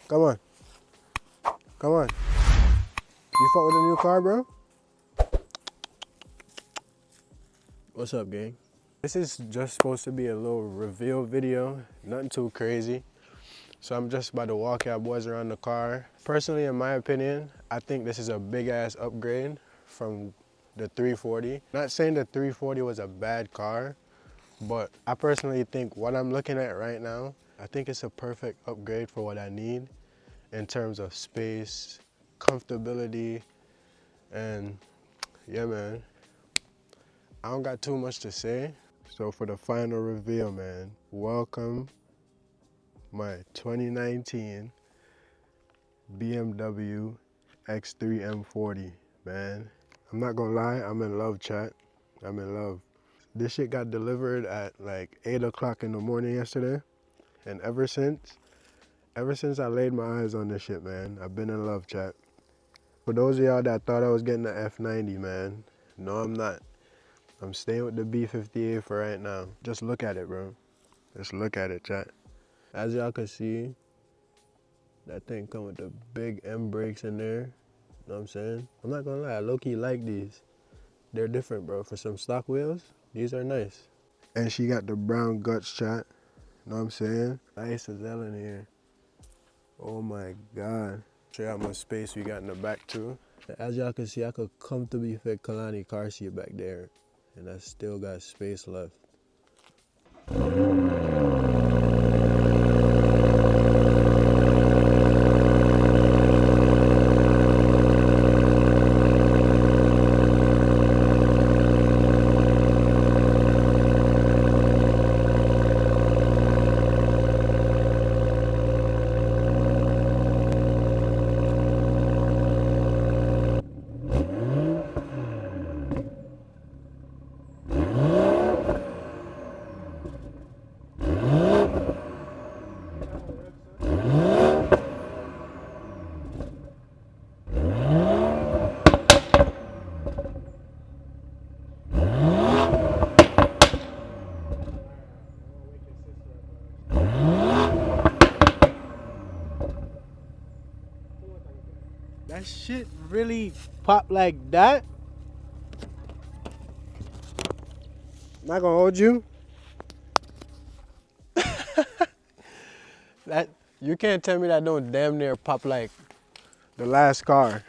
Come on. Come on. You fuck with a new car, bro? What's up, gang? This is just supposed to be a little reveal video, nothing too crazy. So I'm just about to walk y'all boys around the car. Personally, in my opinion, I think this is a big ass upgrade from the 340. Not saying the 340 was a bad car, but I personally think what I'm looking at right now, I think it's a perfect upgrade for what I need in terms of space, comfortability, and yeah, man. I don't got too much to say. So for the final reveal, man, welcome my 2019 BMW X3 M40, man. I'm not gonna lie, I'm in love, chat. I'm in love. This shit got delivered at like 8 o'clock in the morning yesterday. And ever since I laid my eyes on this shit, man, I've been in love, chat. For those of y'all that thought I was getting the F90, man, no, I'm not. I'm staying with the B58 for right now. Just look at it, bro. Just look at it, chat. As y'all can see, that thing come with the big M brakes in there. You know what I'm saying? I'm not gonna lie, I low-key like these. They're different, bro. For some stock wheels, these are nice. And she got the brown guts, chat. You know what I'm saying? Nice as hell in here. Oh my God. Show you how much space we got in the back too. As y'all can see, I could comfortably fit Kalani car seat back there. And I still got space left. That shit really pop like that? Not gonna hold you. That you can't tell me that don't damn near pop like the last car.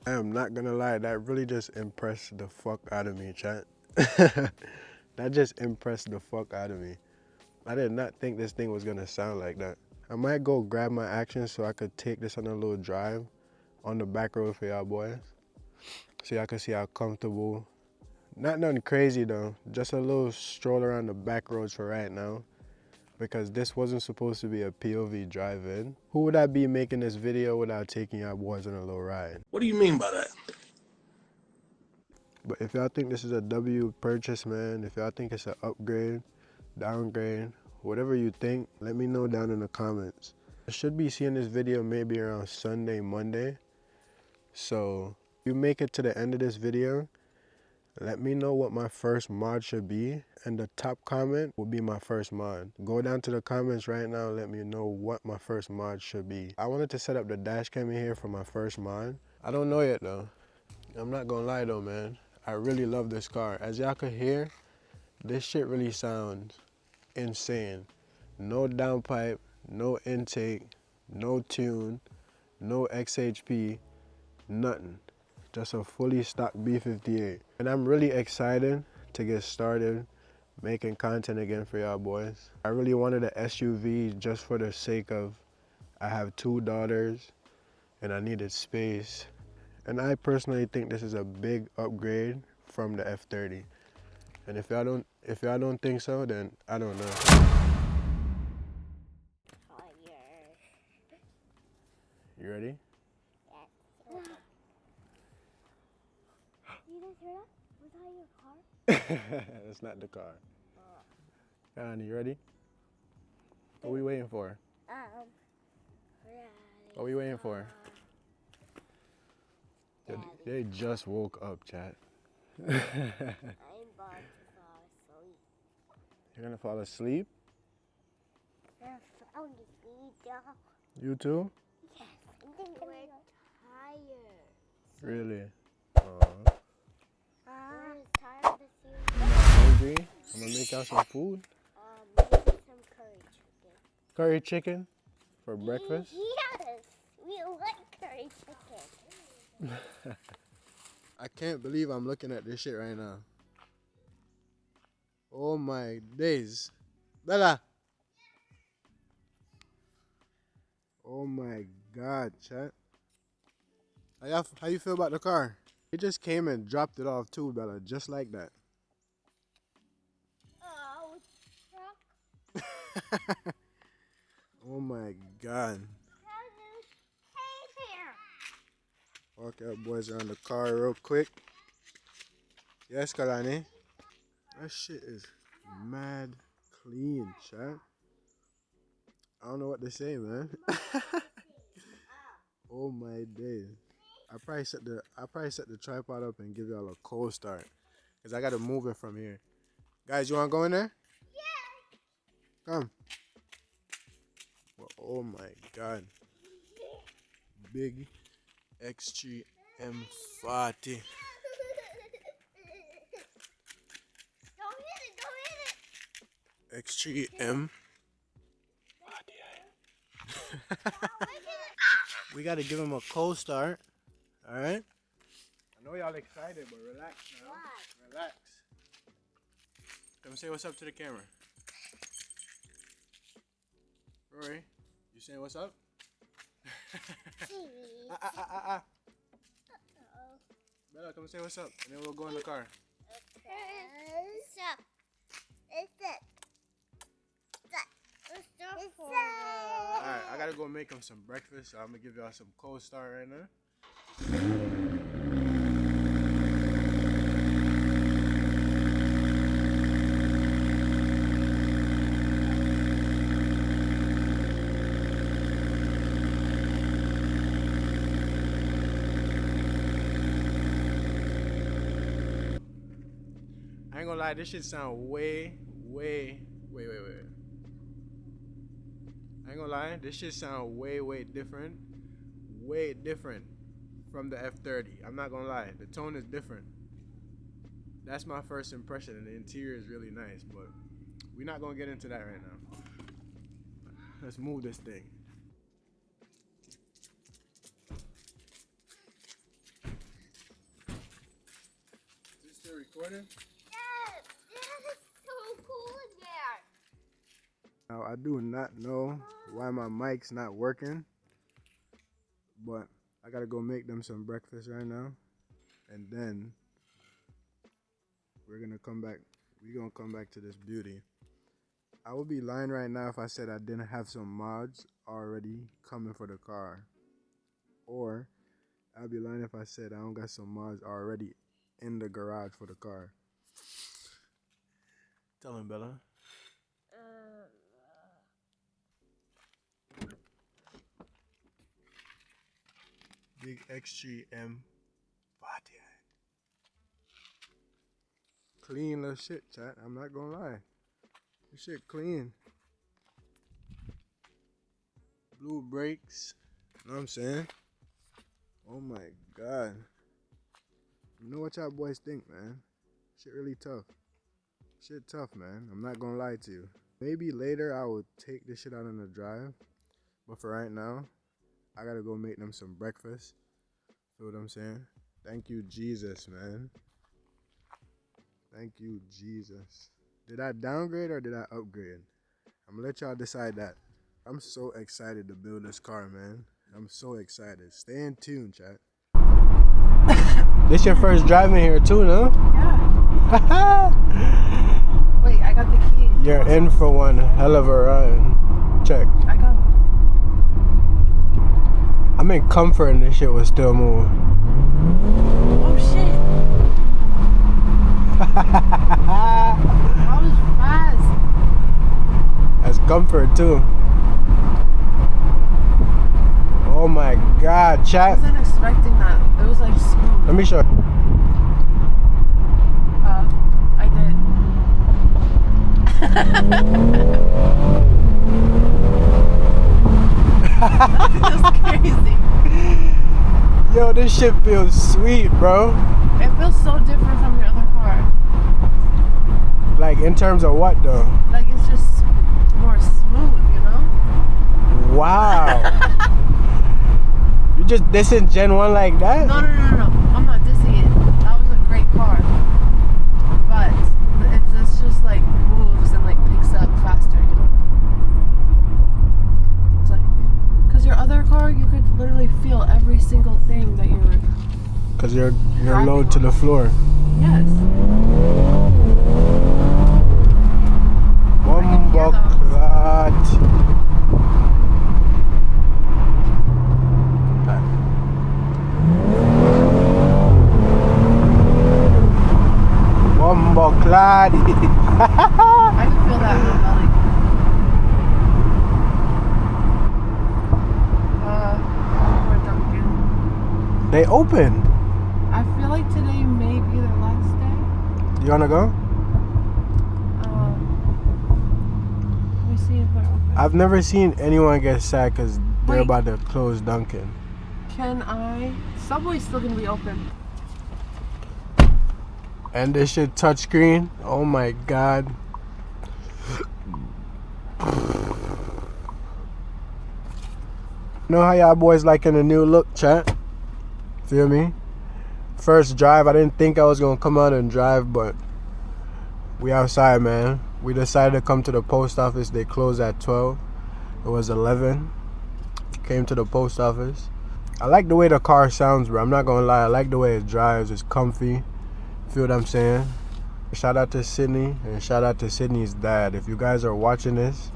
I am not gonna lie, that really just impressed the fuck out of me, chat. That just impressed the fuck out of me. I did not think this thing was gonna sound like that. I might go grab my action so I could take this on a little drive on the back road for y'all boys. So y'all can see how comfortable. Not nothing crazy though, just a little stroll around the back roads for right now. Because this wasn't supposed to be a POV drive-in. Who would I be making this video without taking y'all boys on a little ride? What do you mean by that? But if y'all think this is a W purchase, man, if y'all think it's an upgrade, downgrade, whatever you think, let me know down in the comments. I should be seeing this video maybe around Sunday, Monday. So if you make it to the end of this video, let me know what my first mod should be, and the top comment will be my first mod. Go down to the comments right now and let me know what my first mod should be. I wanted to set up the dash cam in here for my first mod. I don't know yet though. I'm not gonna lie though, man. I really love this car. As y'all can hear, this shit really sounds insane. No downpipe, no intake, no tune, no XHP, nothing. Just a fully stock B58. And I'm really excited to get started making content again for y'all boys. I really wanted an SUV just for the sake of I have 2 daughters and I needed space. And I personally think this is a big upgrade from the F30. And if y'all don't think so, then I don't know. You ready? You guys hear that? Was that your car? That's not the car. Connie, you ready? What are we waiting for? What are we waiting for? They just woke up, chat. I'm about to fall asleep. You're gonna fall asleep? I'm falling asleep, y'all. You too? Yes. We're tired. Really? We're tired this year. Hungry? I'm gonna make out some food. Maybe some curry chicken. Curry chicken for breakfast. Yes. We like curry chicken. I can't believe I'm looking at this shit right now. Oh my days. Bella! Oh my god, chat. How you feel about the car? It just came and dropped it off too, Bella, just like that. Oh, truck. Oh my god. Hey there. Walk out boys around the car real quick. Yes, Kalani. That shit is mad clean, chat. I don't know what to say, man. Oh my days. I probably set the tripod up and give y'all a cold start. Cause I gotta move it from here. Guys, you wanna go in there? Yeah. Come. Well, oh my god. Big X3 M40. Don't hit it, don't hit it. X3 M. We gotta give him a cold start. Alright? I know y'all excited, but relax now. What? Relax. Come say what's up to the camera. Rory, you saying what's up? Uh-oh. Bella, come say what's up, and then we'll go in the car. Alright, I gotta go make him some breakfast, so I'm gonna give y'all some cold start right now. I ain't gonna lie, this shit sound way. I ain't gonna lie, this shit sound way different. Way different from the F30. I'm not gonna lie, the tone is different. That's my first impression, and the interior is really nice, but we're not gonna get into that right now. Let's move this thing. Is this still recording? Yes, it's so cool in there. Now, I do not know why my mic's not working, but I gotta go make them some breakfast right now, and then we're gonna come back. We're gonna come back to this beauty. I would be lying right now if I said I didn't have some mods already coming for the car, or I'd be lying if I said I don't got some mods already in the garage for the car. Tell him, Bella. Big X3 M40. Clean little shit, chat. I'm not gonna lie. This shit clean. Blue brakes. You know what I'm saying? Oh my god. You know what y'all boys think, man? Shit really tough. Shit tough, man. I'm not gonna lie to you. Maybe later I will take this shit out on the drive. But for right now, I gotta go make them some breakfast. Feel what I'm saying? Thank you, Jesus, man. Thank you, Jesus. Did I downgrade or did I upgrade? I'm gonna let y'all decide that. I'm so excited to build this car, man. I'm so excited. Stay in tune, chat. This your first driving here too, no? Yeah. Wait, I got the key. You're in for one hell of a ride. Check. I got it. I'm in comfort and this shit was still moving. Oh shit. That was fast. That's comfort too. Oh my god, I chat. wasn't expecting that. It was like smooth. Let me show you. I did. feels crazy. Yo, this shit feels sweet, bro. It feels so different from your other car. Like, in terms of what, though? Like it's just more smooth, you know? Wow. You just dissing Gen 1 like that? No. I'm not dissing it. That was a great car. But it's just like moves and like picks up faster, you know? It's like, because your other car, you could literally feel every single thing that you're. Because you're low to the floor. Yes. Bomba clot. Bomba clot. I can feel that in my belly. We're Dunkin'. They open. I feel like today may be their last day. You wanna go? Let me see if they're open. I've never seen anyone get sad because they're Wait. about to close Dunkin'. Can I? Subway's still gonna be open. And this shit touchscreen. Oh my god. Know how y'all boys liking the new look, chat? Feel me? First drive, I didn't think I was gonna come out and drive, but we outside, man. We decided to come to the post office. They closed at 12. It was 11. Came to the post office. I like the way the car sounds, bro. I'm not gonna lie. I like the way it drives. It's comfy. Feel what I'm saying? Shout out to Sydney and shout out to Sydney's dad. If you guys are watching this,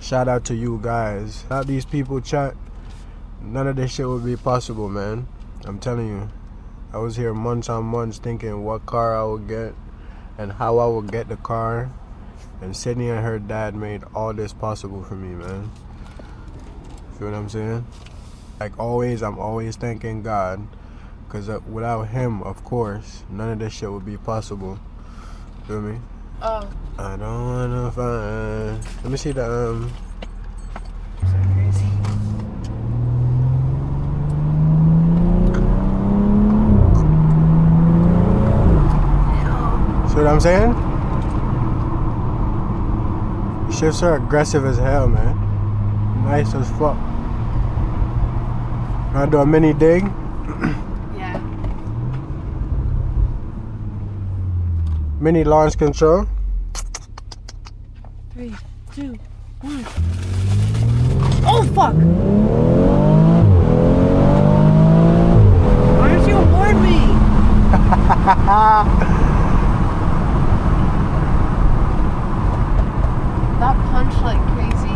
shout out to you guys. Without these people, chat, none of this shit would be possible, man. I'm telling you. I was here months on months thinking what car I would get and how I would get the car. And Sydney and her dad made all this possible for me, man. Feel what I'm saying? Like always, I'm always thanking God. Because without him, of course, none of this shit would be possible. Feel me? Oh. I don't wanna find. Let me see the So crazy. See what I'm saying? Shifts are aggressive as hell, man. Nice as fuck. Wanna do a mini dig? Yeah. Mini launch control. 3, 2, 1. Oh fuck! Why didn't you warn me? That punch like crazy.